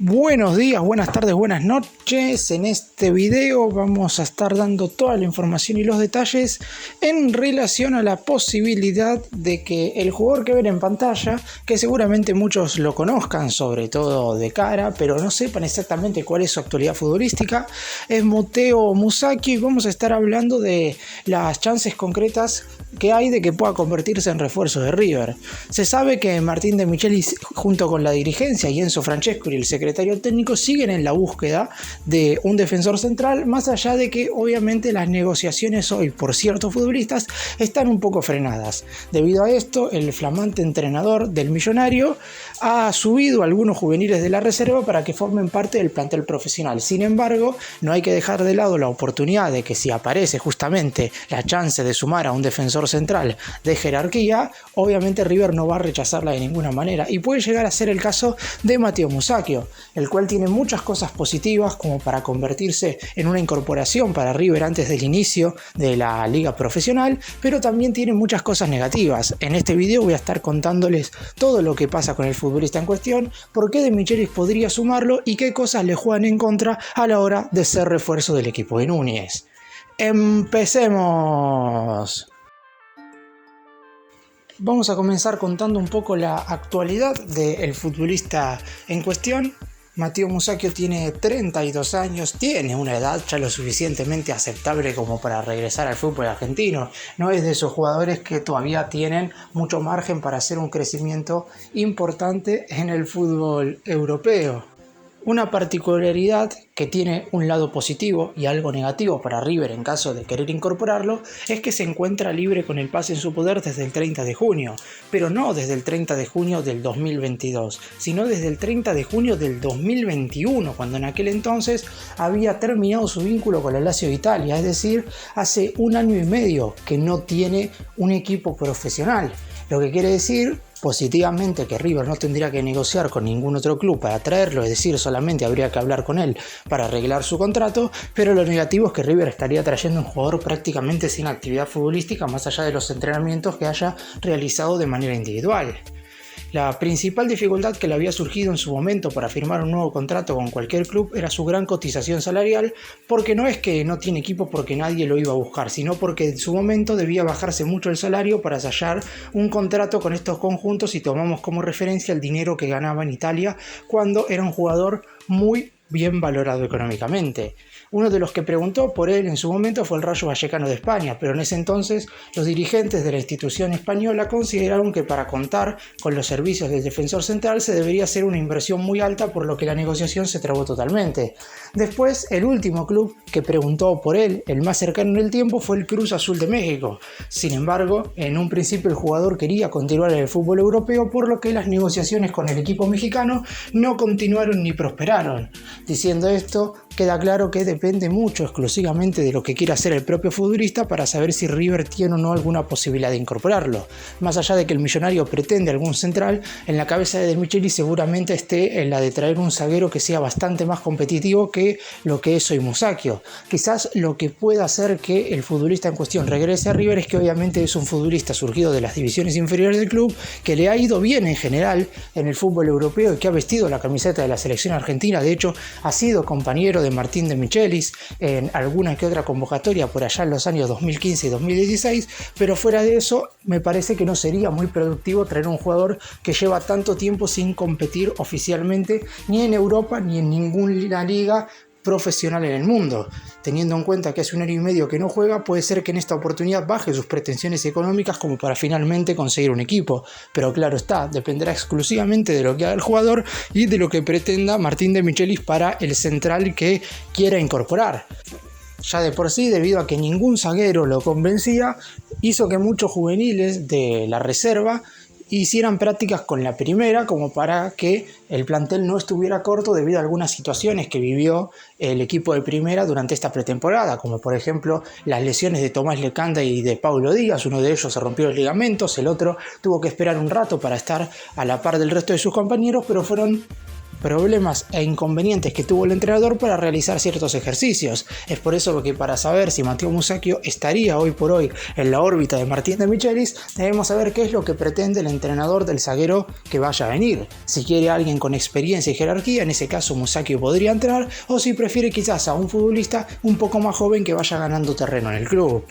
Buenos días, buenas tardes, buenas noches. En este video vamos a estar dando toda la información y los detalles en relación a la posibilidad de que el jugador que ven en pantalla, que seguramente muchos lo conozcan, sobre todo de cara, pero no sepan exactamente cuál es su actualidad futbolística, es Matteo Musacchio, y vamos a estar hablando de las chances concretas que hay de que pueda convertirse en refuerzo de River. Se sabe que Martín de Michelis, junto con la dirigencia y Enzo Francescoli, el secretario técnico, siguen en la búsqueda de un defensor central, más allá de que obviamente las negociaciones hoy por ciertos futbolistas están un poco frenadas. Debido a esto, el flamante entrenador del Millonario ha subido a algunos juveniles de la reserva para que formen parte del plantel profesional. Sin embargo, no hay que dejar de lado la oportunidad de que si aparece justamente la chance de sumar a un defensor central de jerarquía, obviamente River no va a rechazarla de ninguna manera, y puede llegar a ser el caso de Matteo Musacchio, el cual tiene muchas cosas positivas como para convertirse en una incorporación para River antes del inicio de la liga profesional, pero también tiene muchas cosas negativas. En este video voy a estar contándoles todo lo que pasa con el futbolista en cuestión, por qué De Michelis podría sumarlo y qué cosas le juegan en contra a la hora de ser refuerzo del equipo de Núñez. ¡Empecemos! Vamos a comenzar contando un poco la actualidad del futbolista en cuestión. Matteo Musacchio tiene 32 años, tiene una edad ya lo suficientemente aceptable como para regresar al fútbol argentino. No es de esos jugadores que todavía tienen mucho margen para hacer un crecimiento importante en el fútbol europeo. Una particularidad que tiene un lado positivo y algo negativo para River en caso de querer incorporarlo es que se encuentra libre con el pase en su poder desde el 30 de junio, pero no desde el 30 de junio del 2022, sino desde el 30 de junio del 2021, cuando en aquel entonces había terminado su vínculo con la Lazio de Italia, es decir, hace un año y medio que no tiene un equipo profesional, lo que quiere decir positivamente que River no tendría que negociar con ningún otro club para traerlo, es decir, solamente habría que hablar con él para arreglar su contrato, pero lo negativo es que River estaría trayendo un jugador prácticamente sin actividad futbolística más allá de los entrenamientos que haya realizado de manera individual. La principal dificultad que le había surgido en su momento para firmar un nuevo contrato con cualquier club era su gran cotización salarial, porque no es que no tiene equipo porque nadie lo iba a buscar, sino porque en su momento debía bajarse mucho el salario para sellar un contrato con estos conjuntos, y tomamos como referencia el dinero que ganaba en Italia cuando era un jugador muy bien valorado económicamente. Uno de los que preguntó por él en su momento fue el Rayo Vallecano de España, pero en ese entonces los dirigentes de la institución española consideraron que para contar con los servicios del defensor central se debería hacer una inversión muy alta, por lo que la negociación se trabó totalmente. Después, el último club que preguntó por él, el más cercano en el tiempo, fue el Cruz Azul de México. Sin embargo, en un principio el jugador quería continuar en el fútbol europeo, por lo que las negociaciones con el equipo mexicano no continuaron ni prosperaron. Diciendo esto, queda claro que depende mucho exclusivamente de lo que quiera hacer el propio futbolista para saber si River tiene o no alguna posibilidad de incorporarlo. Más allá de que el Millonario pretende algún central, en la cabeza de Michelis seguramente esté en la de traer un zaguero que sea bastante más competitivo que lo que es hoy Musacchio. Quizás lo que pueda hacer que el futbolista en cuestión regrese a River es que obviamente es un futbolista surgido de las divisiones inferiores del club, que le ha ido bien en general en el fútbol europeo y que ha vestido la camiseta de la selección argentina. De hecho, ha sido compañero de Martín de Michelis en alguna que otra convocatoria por allá en los años 2015 y 2016, pero fuera de eso me parece que no sería muy productivo traer un jugador que lleva tanto tiempo sin competir oficialmente ni en Europa ni en ninguna liga profesional en el mundo. Teniendo en cuenta que hace un año y medio que no juega, puede ser que en esta oportunidad baje sus pretensiones económicas como para finalmente conseguir un equipo, pero claro está, dependerá exclusivamente de lo que haga el jugador y de lo que pretenda Martín de Michelis para el central que quiera incorporar. Ya de por sí, debido a que ningún zaguero lo convencía, hizo que muchos juveniles de la reserva hicieran prácticas con la primera, como para que el plantel no estuviera corto debido a algunas situaciones que vivió el equipo de primera durante esta pretemporada, como por ejemplo las lesiones de Tomás Lecanda y de Paulo Díaz. Uno de ellos se rompió los ligamentos, el otro tuvo que esperar un rato para estar a la par del resto de sus compañeros, pero fueron problemas e inconvenientes que tuvo el entrenador para realizar ciertos ejercicios. Es por eso que para saber si Matteo Musacchio estaría hoy por hoy en la órbita de Martín de Michelis, debemos saber qué es lo que pretende el entrenador del zaguero que vaya a venir. Si quiere a alguien con experiencia y jerarquía, en ese caso Musacchio podría entrar, o si prefiere quizás a un futbolista un poco más joven que vaya ganando terreno en el club.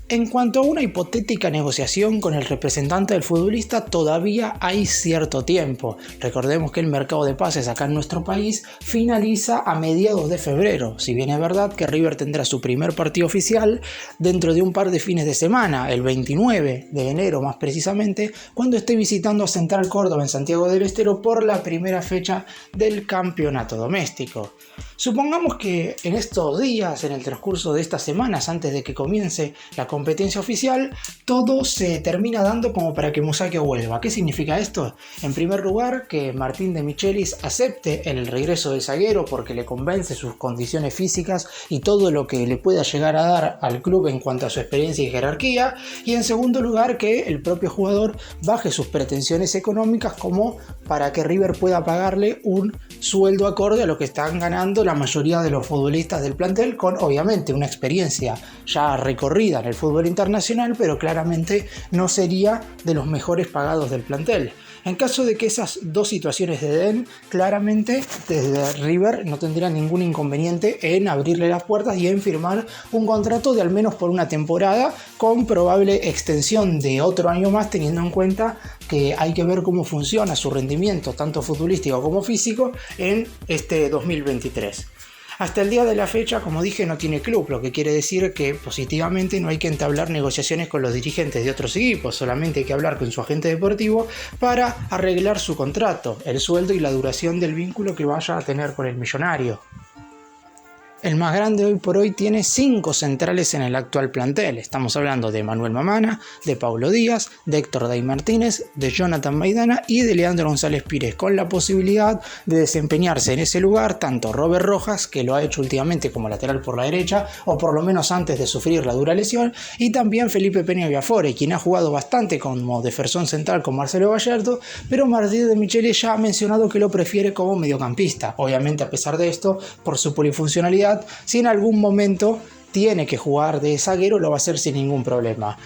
En cuanto a una hipotética negociación con el representante del futbolista, todavía hay cierto tiempo. Recordemos que el mercado de pases acá en nuestro país finaliza a mediados de febrero, si bien es verdad que River tendrá su primer partido oficial dentro de un par de fines de semana, el 29 de enero más precisamente, cuando esté visitando a Central Córdoba en Santiago del Estero por la primera fecha del campeonato doméstico. Supongamos que en estos días, en el transcurso de estas semanas, antes de que comience la competencia oficial, todo se termina dando como para que Musacchio vuelva. ¿Qué significa esto? En primer lugar, que Martín de Michelis acepte el regreso del zaguero porque le convence sus condiciones físicas y todo lo que le pueda llegar a dar al club en cuanto a su experiencia y jerarquía. Y en segundo lugar, que el propio jugador baje sus pretensiones económicas como para que River pueda pagarle un sueldo acorde a lo que están ganando la mayoría de los futbolistas del plantel, con obviamente una experiencia ya recorrida en el fútbol internacional, pero claramente no sería de los mejores pagados del plantel. En caso de que esas dos situaciones se den, claramente desde River no tendría ningún inconveniente en abrirle las puertas y en firmar un contrato de al menos por una temporada, con probable extensión de otro año más, teniendo en cuenta que hay que ver cómo funciona su rendimiento, tanto futbolístico como físico, en este 2023. Hasta el día de la fecha, como dije, no tiene club, lo que quiere decir que positivamente no hay que entablar negociaciones con los dirigentes de otros equipos, solamente hay que hablar con su agente deportivo para arreglar su contrato, el sueldo y la duración del vínculo que vaya a tener con el millonario. El más grande hoy por hoy tiene 5 centrales en el actual plantel. Estamos hablando de Manuel Mamana, de Paulo Díaz, de Héctor Day Martínez, de Jonathan Maidana y de Leandro González Pires, con la posibilidad de desempeñarse en ese lugar tanto Robert Rojas, que lo ha hecho últimamente como lateral por la derecha, o por lo menos antes de sufrir la dura lesión, y también Felipe Peña Viafore, quien ha jugado bastante como defensor central con Marcelo Gallardo, pero Martín de Michelis ya ha mencionado que lo prefiere como mediocampista. Obviamente, a pesar de esto, por su polifuncionalidad, si en algún momento tiene que jugar de zaguero, lo va a hacer sin ningún problema.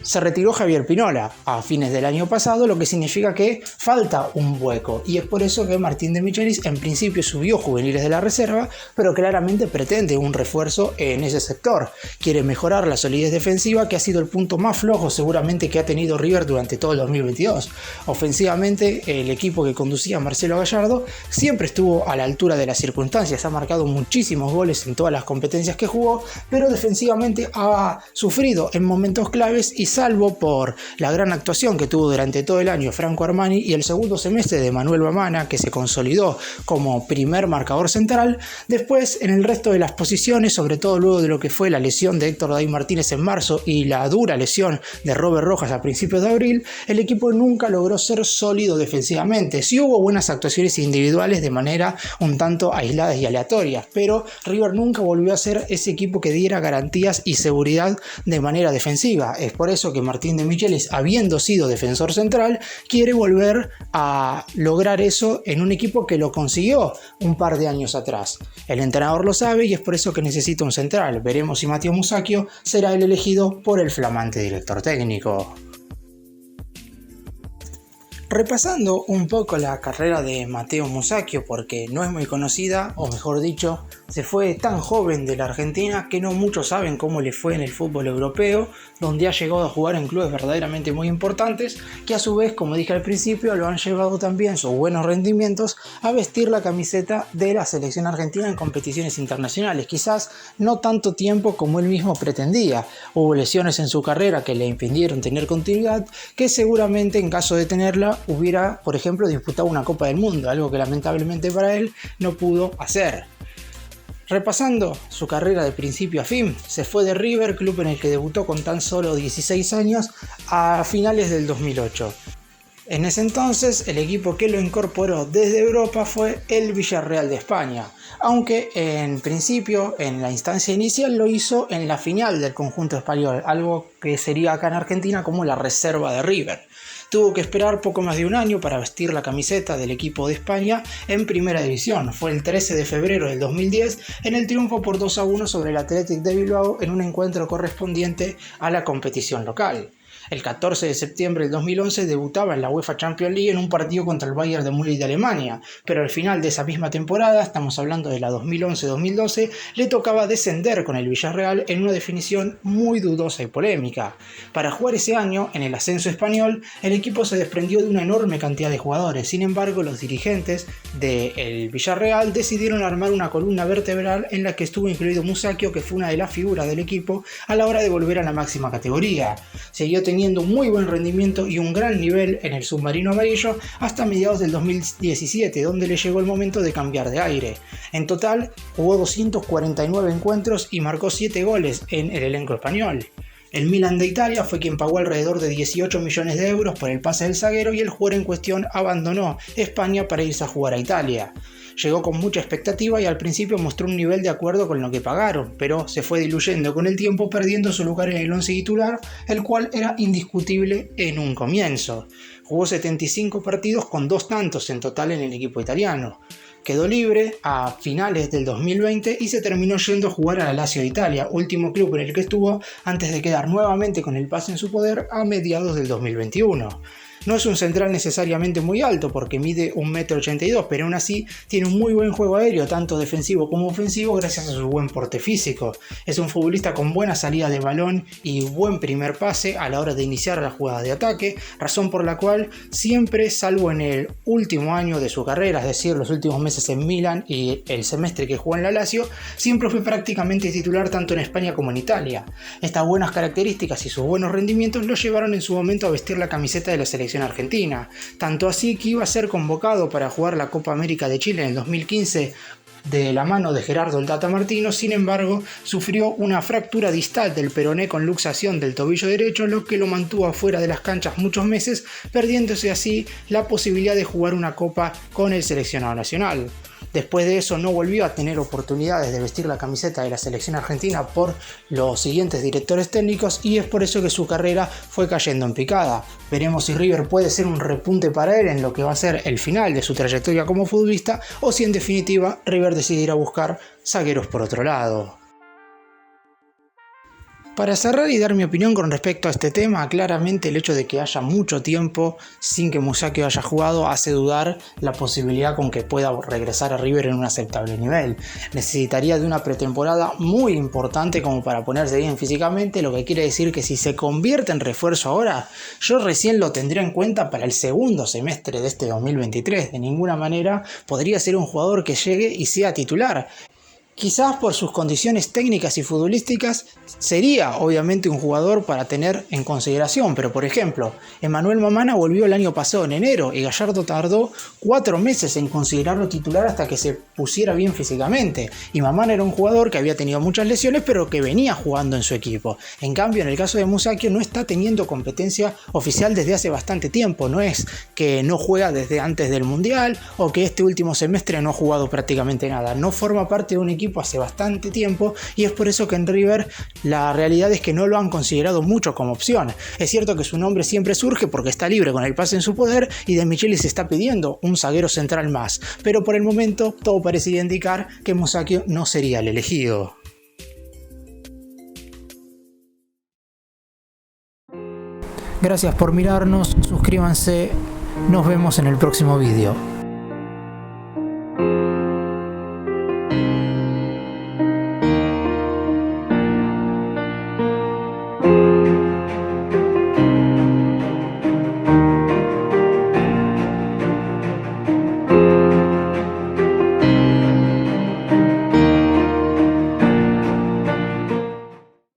Se retiró Javier Pinola a fines del año pasado, lo que significa que falta un hueco, y es por eso que Martín de Michelis en principio subió juveniles de la reserva, pero claramente pretende un refuerzo en ese sector. Quiere mejorar la solidez defensiva, que ha sido el punto más flojo seguramente que ha tenido River durante todo el 2022. Ofensivamente, el equipo que conducía Marcelo Gallardo siempre estuvo a la altura de las circunstancias, ha marcado muchísimos goles en todas las competencias que jugó, pero defensivamente ha sufrido en momentos claves, y salvo por la gran actuación que tuvo durante todo el año Franco Armani y el segundo semestre de Manuel Mamana, que se consolidó como primer marcador central, después en el resto de las posiciones, sobre todo luego de lo que fue la lesión de Héctor Day Martínez en marzo y la dura lesión de Robert Rojas a principios de abril, el equipo nunca logró ser sólido defensivamente. Sí hubo buenas actuaciones individuales de manera un tanto aisladas y aleatorias, pero River nunca volvió a ser ese equipo que diera garantías y seguridad de manera defensiva. Es por eso que Martín de Michelis, habiendo sido defensor central, quiere volver a lograr eso en un equipo que lo consiguió un par de años atrás. El entrenador lo sabe y es por eso que necesita un central. Veremos si Matteo Musacchio será el elegido por el flamante director técnico. Repasando un poco la carrera de Matteo Musacchio, porque no es muy conocida, o mejor dicho, se fue tan joven de la Argentina que no muchos saben cómo le fue en el fútbol europeo, donde ha llegado a jugar en clubes verdaderamente muy importantes, que a su vez, como dije al principio, lo han llevado también sus buenos rendimientos a vestir la camiseta de la selección argentina en competiciones internacionales. Quizás no tanto tiempo como él mismo pretendía. Hubo lesiones en su carrera que le impidieron tener continuidad, que seguramente en caso de tenerla hubiera, por ejemplo, disputado una Copa del Mundo, algo que lamentablemente para él no pudo hacer. Repasando su carrera de principio a fin, se fue de River, club en el que debutó con tan solo 16 años, a finales del 2008. En ese entonces, el equipo que lo incorporó desde Europa fue el Villarreal de España, aunque en principio, en la instancia inicial, lo hizo en la final del conjunto español, algo que sería acá en Argentina como la reserva de River. Tuvo que esperar poco más de un año para vestir la camiseta del equipo de España en Primera División. Fue el 13 de febrero del 2010 en el triunfo por 2-1 sobre el Athletic de Bilbao en un encuentro correspondiente a la competición local. El 14 de septiembre del 2011 debutaba en la UEFA Champions League en un partido contra el Bayern de Múnich de Alemania, pero al final de esa misma temporada, estamos hablando de la 2011-2012, le tocaba descender con el Villarreal en una definición muy dudosa y polémica. Para jugar ese año, en el ascenso español, el equipo se desprendió de una enorme cantidad de jugadores. Sin embargo, los dirigentes del Villarreal decidieron armar una columna vertebral en la que estuvo incluido Musacchio, que fue una de las figuras del equipo a la hora de volver a la máxima categoría. Siguió teniendo un muy buen rendimiento y un gran nivel en el submarino amarillo hasta mediados del 2017, donde le llegó el momento de cambiar de aire. En total, jugó 249 encuentros y marcó 7 goles en el elenco español. El Milan de Italia fue quien pagó alrededor de 18 millones de euros por el pase del zaguero y el jugador en cuestión abandonó España para irse a jugar a Italia. Llegó con mucha expectativa y al principio mostró un nivel de acuerdo con lo que pagaron, pero se fue diluyendo con el tiempo, perdiendo su lugar en el once titular, el cual era indiscutible en un comienzo. Jugó 75 partidos con 2 tantos en total en el equipo italiano. Quedó libre a finales del 2020 y se terminó yendo a jugar a la Lazio de Italia, último club en el que estuvo antes de quedar nuevamente con el pase en su poder a mediados del 2021. No es un central necesariamente muy alto porque mide 1,82 m, pero aún así tiene un muy buen juego aéreo, tanto defensivo como ofensivo, gracias a su buen porte físico. Es un futbolista con buena salida de balón y buen primer pase a la hora de iniciar la jugada de ataque, razón por la cual siempre, salvo en el último año de su carrera, es decir, los últimos meses en Milan y el semestre que jugó en la Lazio, siempre fue prácticamente titular tanto en España como en Italia. Estas buenas características y sus buenos rendimientos lo llevaron en su momento a vestir la camiseta de la selección argentina, tanto así que iba a ser convocado para jugar la Copa América de Chile en el 2015 de la mano de Gerardo el Tata Martino. Sin embargo, sufrió una fractura distal del peroné con luxación del tobillo derecho, lo que lo mantuvo afuera de las canchas muchos meses, perdiéndose así la posibilidad de jugar una copa con el seleccionado nacional. Después de eso no volvió a tener oportunidades de vestir la camiseta de la selección argentina por los siguientes directores técnicos y es por eso que su carrera fue cayendo en picada. Veremos si River puede ser un repunte para él en lo que va a ser el final de su trayectoria como futbolista o si en definitiva River decidirá buscar zagueros por otro lado. Para cerrar y dar mi opinión con respecto a este tema, claramente el hecho de que haya mucho tiempo sin que Musacchio haya jugado hace dudar la posibilidad con que pueda regresar a River en un aceptable nivel. Necesitaría de una pretemporada muy importante como para ponerse bien físicamente, lo que quiere decir que si se convierte en refuerzo ahora, yo recién lo tendría en cuenta para el segundo semestre de este 2023. De ninguna manera podría ser un jugador que llegue y sea titular. Quizás por sus condiciones técnicas y futbolísticas sería obviamente un jugador para tener en consideración, pero por ejemplo, Emmanuel Mamana volvió el año pasado en enero y Gallardo tardó 4 meses en considerarlo titular hasta que se pusiera bien físicamente, y Mamana era un jugador que había tenido muchas lesiones pero que venía jugando en su equipo. En cambio, en el caso de Musacchio no está teniendo competencia oficial desde hace bastante tiempo, no es que no juega desde antes del Mundial o que este último semestre no ha jugado prácticamente nada, no forma parte de un equipo hace bastante tiempo y es por eso que en River la realidad es que no lo han considerado mucho como opción. Es cierto que su nombre siempre surge porque está libre con el pase en su poder y De Michelis se está pidiendo un zaguero central más, pero por el momento todo parecería indicar que Musacchio no sería el elegido. Gracias por mirarnos, suscríbanse, nos vemos en el próximo vídeo.